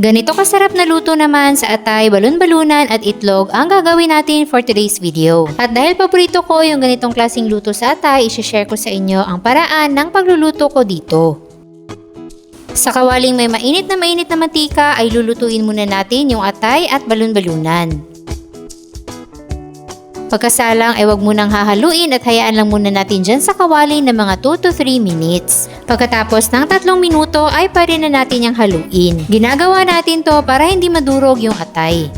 Ganito kasarap na luto naman sa atay, balon-balunan at itlog ang gagawin natin for today's video. At dahil paborito ko yung ganitong klaseng luto sa atay, isi-share ko sa inyo ang paraan ng pagluluto ko dito. Sa kawaling may mainit na mantika ay lulutuin muna natin yung atay at balon-balunan. Pagkasalang ay wag munang hahaluin at hayaan lang muna natin dyan sa kawali ng mga 2 to 3 minutes. Pagkatapos ng 3 minuto ay pwede na natin yung haluin. Ginagawa natin to para hindi madurog yung atay.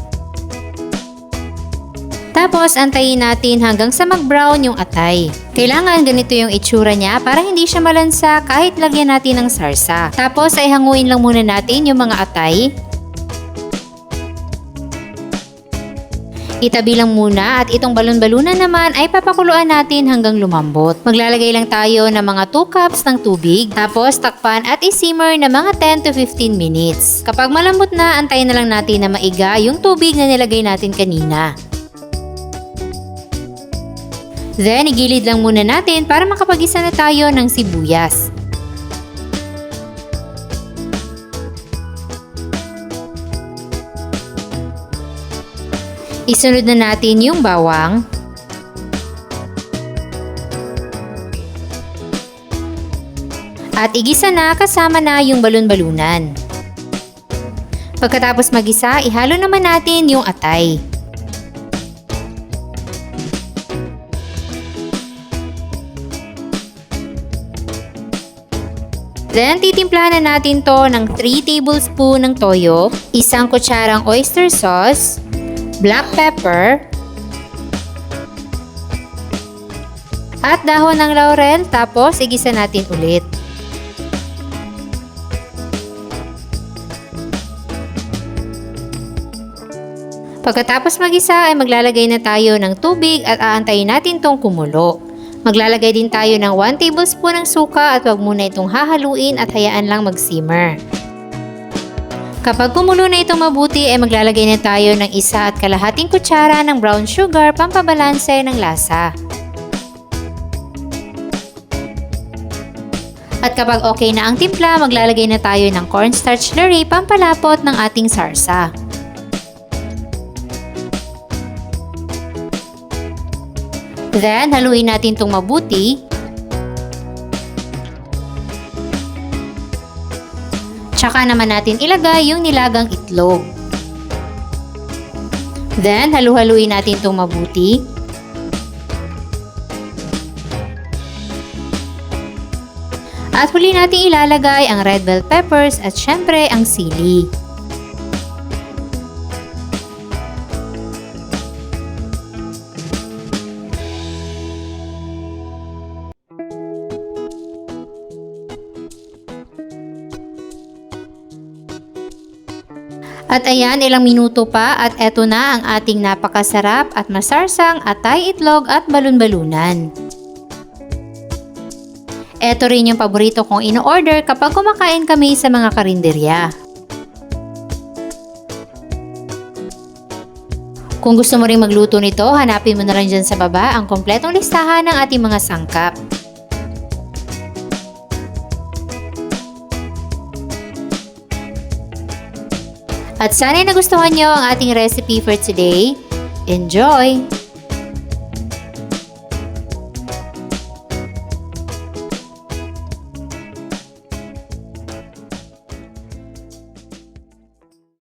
Tapos antayin natin hanggang sa mag-brown yung atay. Kailangan ganito yung itsura niya para hindi siya malansa kahit lagyan natin ng sarsa. Tapos ay hanguin lang muna natin yung mga atay. Itabi lang muna at itong balon-balunan naman ay papakuluan natin hanggang lumambot. Maglalagay lang tayo ng mga 2 cups ng tubig, tapos takpan at i-simmer na mga 10 to 15 minutes. Kapag malambot na, antayin na lang natin na maiga yung tubig na nilagay natin kanina. Then, igilid lang muna natin para makapag-isa na tayo ng sibuyas. Isunod na natin yung bawang. At igisa na kasama na yung balon-balunan. Pagkatapos magisa, ihalo naman natin yung atay. Then, titimplahan na natin to ng 3 tablespoon ng toyo, 1 kutsarang oyster sauce, black pepper, at dahon ng laurel, tapos igisa natin ulit. Pagkatapos magisa ay maglalagay na tayo ng tubig at aantayin natin tong kumulo. Maglalagay din tayo ng 1 tablespoon ng suka at wag muna itong hahaluin at hayaan lang mag-simmer. Kapag kumulo na itong mabuti ay maglalagay na tayo ng 1.5 kutsara ng brown sugar pampabalanse ng lasa. At kapag okay na ang timpla, maglalagay na tayo ng cornstarch slurry pampalapot ng ating sarsa. Then, haluin natin itong mabuti. Tsaka naman natin ilagay yung nilagang itlog. Then, halu-haluin natin itong mabuti. At huli natin ilalagay ang red bell peppers at syempre ang sili. At ayan, ilang minuto pa at eto na ang ating napakasarap at masarsang atay, itlog at balon-balunan. Eto rin yung paborito kong ino-order kapag kumakain kami sa mga karinderya. Kung gusto mo ring magluto nito, hanapin mo na lang dyan sa baba ang kompletong listahan ng ating mga sangkap. At sana'y nagustuhan nyo ang ating recipe for today. Enjoy!